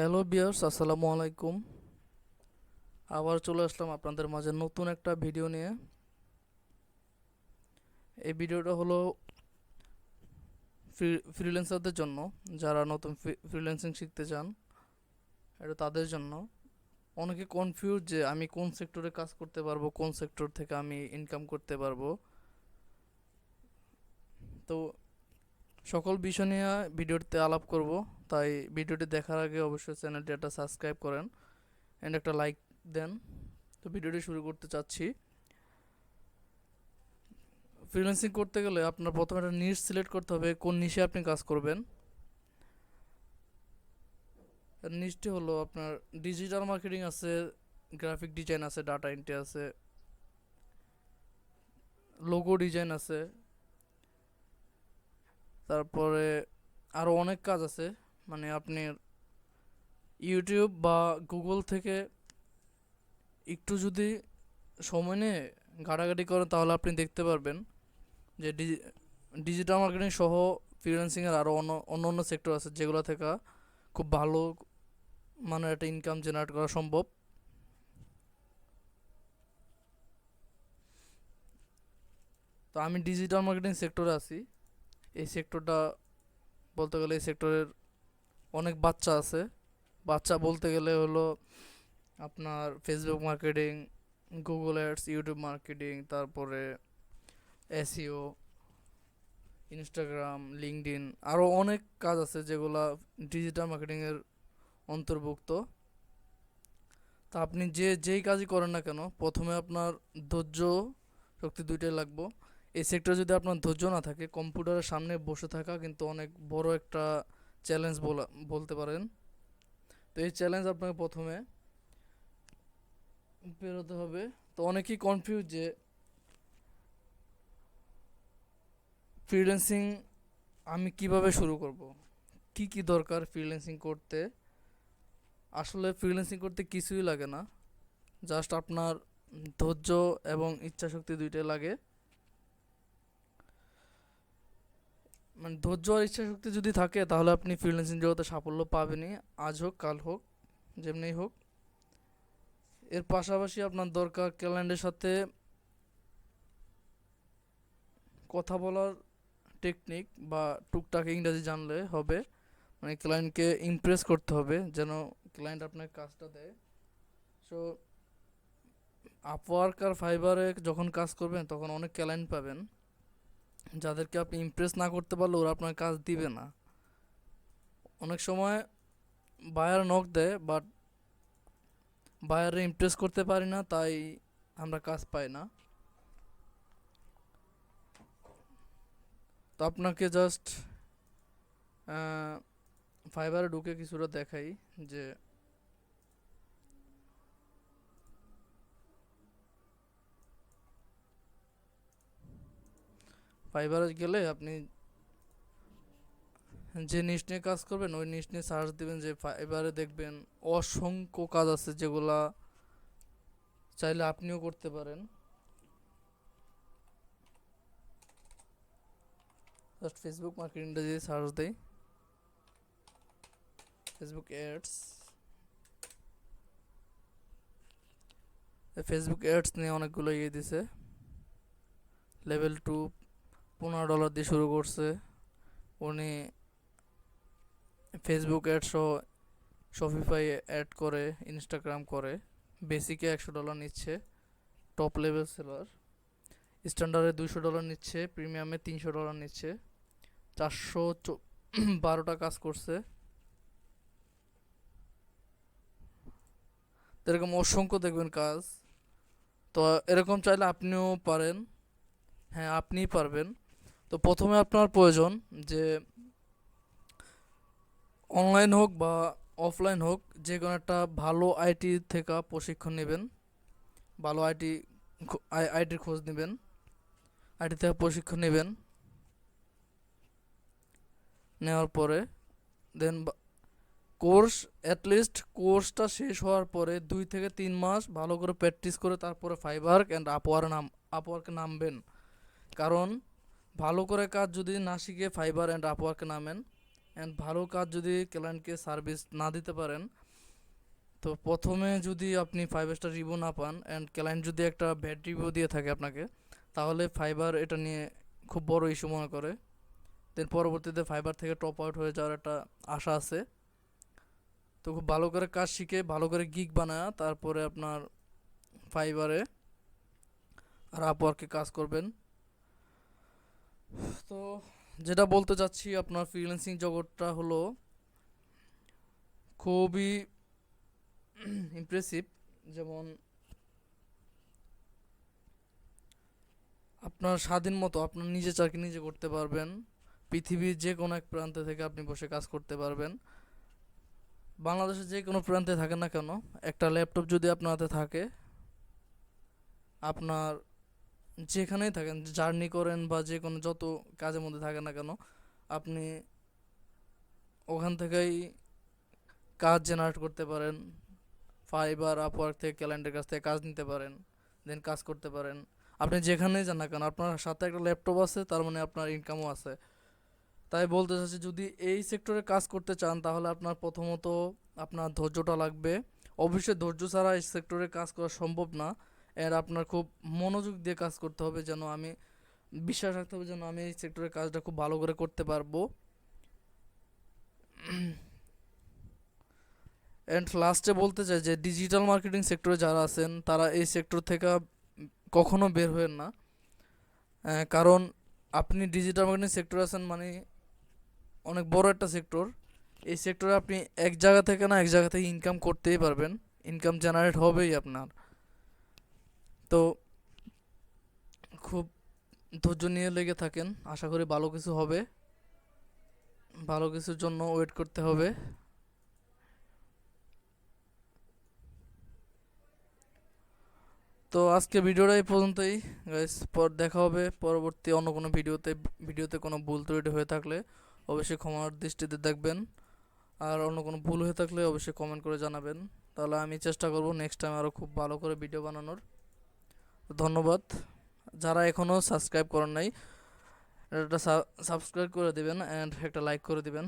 Hello বিয়ার্স, আসসালামু আলাইকুম। আবার চলে আসলাম আপনাদের মাঝে নতুন একটা ভিডিও নিয়ে। এই ভিডিওটা হলো ফ্রিল্যান্সারদের জন্য, যারা নতুন ফ্রিল্যান্সিং শিখতে চান। এটা তাদের জন্য। অনেকে কনফিউজ যে আমি কোন সেক্টরে কাজ করতে পারবো, কোন সেক্টর থেকে আমি ইনকাম করতে পারবো। তো সকল বিষয় নিয়ে ভিডিওতে আলাপ করব। তাই ভিডিওটি দেখার আগে অবশ্যই চ্যানেলটি একটা সাবস্ক্রাইব করেন অ্যান্ড একটা লাইক দেন। তো ভিডিওটি শুরু করতে চাচ্ছি। ফ্রিল্যান্সিং করতে গেলে আপনার প্রথমে একটা নিশ সিলেক্ট করতে হবে, কোন নিশে আপনি কাজ করবেন। নিশটি হলো আপনার ডিজিটাল মার্কেটিং আছে, গ্রাফিক ডিজাইন আছে, ডাটা এন্ট্রি আছে, লোগো ডিজাইন আছে, তারপরে আরও অনেক কাজ আছে। মানে আপনি ইউটিউব বা গুগল থেকে একটু যদি সময় নিয়ে ঘাটাঘাটি করেন তাহলে আপনি দেখতে পারবেন যে ডিজিটাল মার্কেটিং সহ ফ্রিল্যান্সিংয়ের আরও অন্য অন্য সেক্টর আছে, যেগুলো থেকে খুব ভালো মানে একটা ইনকাম জেনারেট করা সম্ভব। তো আমি ডিজিটাল মার্কেটিং সেক্টরে আছি। এই সেক্টরটা বলতে গেলে এই সেক্টরের অনেক বাচ্চা আছে। বাচ্চা বলতে গেলে হলো আপনার Facebook marketing, Google ads, YouTube marketing, তারপরে এসইও, ইনস্টাগ্রাম, লিঙ্কডইন, আরও অনেক কাজ আছে যেগুলা ডিজিটাল মার্কেটিংয়ের অন্তর্ভুক্ত। তা আপনি যেই কাজই করেন না কেন, প্রথমে আপনার ধৈর্য শক্তি দুইটাই লাগবে। এই সেক্টরে যদি আপনার ধৈর্য না থাকে, কম্পিউটারের সামনে বসে থাকা কিন্তু অনেক বড় একটা চ্যালেঞ্জ বলতে পারেন। তো এই চ্যালেঞ্জ আপনাকে প্রথমে পেরোতে হবে। তো অনেকেই কনফিউজ যে ফ্রিল্যান্সিং আমি কিভাবে শুরু করব, কি কি দরকার ফ্রিল্যান্সিং করতে। আসলে ফ্রিল্যান্সিং করতে কিছুই লাগে না, জাস্ট আপনার ধৈর্য এবং ইচ্ছাশক্তি দুইটাই লাগে। মানে ধৈর্য আর ইচ্ছাশক্তি যদি থাকে তাহলে আপনি ফ্রিল্যান্সিং জগতে সাফল্য পাবেনই, আজ হোক কাল হোক যেমনি হোক। এর পাশাপাশি আপনার দরকার ক্লায়েন্টের সাথে কথা বলার টেকনিক, বা টুকটাক ইংরাজি জানলে হবে। মানে ক্লায়েন্টকে ইমপ্রেস করতে হবে যেন ক্লায়েন্ট আপনাকে কাজটা দেয়। সো আপওয়ার্ক আর ফাইবারে যখন কাজ করবেন তখন অনেক ক্লায়েন্ট পাবেন যাদেরকে আপনি ইমপ্রেস না করতে পারলে ওরা আপনার কাজ দিবে না। অনেক সময় বায়ার নক দেয়, বাট বায়ারে ইমপ্রেস করতে পারি না, তাই আমরা কাজ পাই না। তো আপনাকে জাস্ট ফাইবারে ঢুকে কিছুটা দেখাই যে ফাইবারে গেলে আপনি যে নিশ নিয়ে কাজ করবেন ওই নিশ নিয়ে সার্চ দিবেন, যে ফাইবারে দেখবেন অসংখ্য কাজ আছে যেগুলা চাইলে আপনিও করতে পারেন। জাস্ট ফেসবুক মার্কেটিংটা যদি সার্চ দেই, ফেসবুক অ্যাডস, ফেসবুক অ্যাডস নিয়ে অনেকগুলো ইয়ে দিছে। লেভেল 2 $15 দিয়ে শুরু করছে উনি। ফেসবুক অ্যাডস শপিফাই অ্যাড করে, ইনস্টাগ্রাম করে। বেসিকে $100 নিচ্ছে, টপ লেভেল সেলার। স্ট্যান্ডার্ডে $200 নিচ্ছে, প্রিমিয়ামে $300 নিচ্ছে। 412টা কাজ করছে। এরকম অসংখ্য দেখবেন কাজ। তো এরকম চাইলে আপনিও পারেন, হ্যাঁ আপনিই পারবেন। তো প্রথমে আপনার প্রয়োজন যে অনলাইন হোক বা অফলাইন হোক যে কোনো একটা ভালো আইটি থেকে প্রশিক্ষণ নেবেন। ভালো আইটির খোঁজ নেবেন, আইটি থেকে প্রশিক্ষণ নেবেন। নেওয়ার পরে দেন কোর্স, অ্যাটলিস্ট কোর্সটা শেষ হওয়ার পরে 2 থেকে 3 মাস ভালো করে প্র্যাকটিস করে তারপরে ফাইবার অ্যান্ড আপওয়ার্কে নামবেন। কারণ ভালো করে কাজ যদি না শিখে ফাইবার অ্যান্ড আপওয়ার্কে নামেন অ্যান্ড ভালো কাজ যদি ক্লায়েন্টকে সার্ভিস না দিতে পারেন, তো প্রথমে যদি আপনি 5 স্টার রিভিউ না পান অ্যান্ড ক্লায়েন্ট যদি একটা ব্যাড রিভিউ দিয়ে থাকে আপনাকে, তাহলে ফাইবার এটা নিয়ে খুব বড় ইস্যু মনে করে। দেন পরবর্তীতে ফাইবার থেকে টপ আউট হয়ে যাওয়ার একটা আশা আছে। তো খুব ভালো করে কাজ শিখে ভালো করে গিগ বানায় তারপরে আপনার ফাইবারে আর আপওয়ার্কে কাজ করবেন। তো যেটা বলতে চাচ্ছি, আপনার ফ্রিল্যান্সিং জগৎটা হলো খুবই ইমপ্রেসিভ। যেমন আপনার স্বাধীন মতো আপনার নিজে চাকরি নিজে করতে পারবেন। পৃথিবীর যে কোনো এক প্রান্তে থেকে আপনি বসে কাজ করতে পারবেন। বাংলাদেশের যে কোনো প্রান্তে থাকেন না কেন, একটা ল্যাপটপ যদি আপনার হাতে থাকে, আপনার যেখানেই থাকেন, জার্নি করেন বা যে কোনো যত কাজের মধ্যে থাকেন না কেন, আপনি ওখান থেকেই কাজ জেনারেট করতে পারেন। ফাইবার আপওয়ার্ক থেকে ক্লায়েন্টের কাছ থেকে কাজ নিতে পারেন, দেন কাজ করতে পারেন। আপনি যেখানেই যান না কেন, আপনার সাথে একটা ল্যাপটপ আছে, তার মানে আপনার ইনকামও আছে। তাই বলতে চাচ্ছি, যদি এই সেক্টরে কাজ করতে চান তাহলে আপনার প্রথমত আপনার ধৈর্যটা লাগবে। অবশ্যই ধৈর্য ছাড়া এই সেক্টরে কাজ করা সম্ভব না। এর আপনার খুব মনোযোগ দিয়ে কাজ করতে হবে, যেন আমি বিশ্বাস রাখতে হবে যেন আমি এই সেক্টরের কাজটা খুব ভালো করে করতে পারবো। অ্যান্ড লাস্টে বলতে চাই যে ডিজিটাল মার্কেটিং সেক্টরে যারা আছেন তারা এই সেক্টর থেকে কখনো বের হবেন না। কারণ আপনি ডিজিটাল মার্কেটিং সেক্টরে আছেন মানে অনেক বড় একটা সেক্টর। এই সেক্টরে আপনি এক জায়গা থেকে না এক জায়গা থেকে ইনকাম করতেই পারবেন, ইনকাম জেনারেট হবেই আপনার। তো খুব ধৈর্য নিয়ে লেগে থাকেন, আশা করি ভালো কিছু হবে, ভালো কিছুর জন্য ওয়েট করতে হবে। তো আজকে ভিডিওটা এই পর্যন্তই গাইস, পর দেখা হবে পরবর্তী অন্য কোনো ভিডিওতে। ভিডিওতে কোনো ভুল ত্রুটি হয়ে থাকলে অবশ্যই ক্ষমার দৃষ্টিতে দেখবেন, আর অন্য কোনো ভুল হয়ে থাকলে অবশ্যই কমেন্ট করে জানাবেন। তাহলে আমি চেষ্টা করব নেক্সট টাইম আরও খুব ভালো করে ভিডিও বানানোর। ধন্যবাদ। যারা এখনও সাবস্ক্রাইব করেন নাই, এটা সাবস্ক্রাইব করে দিবেন অ্যান্ড একটা লাইক করে দিবেন।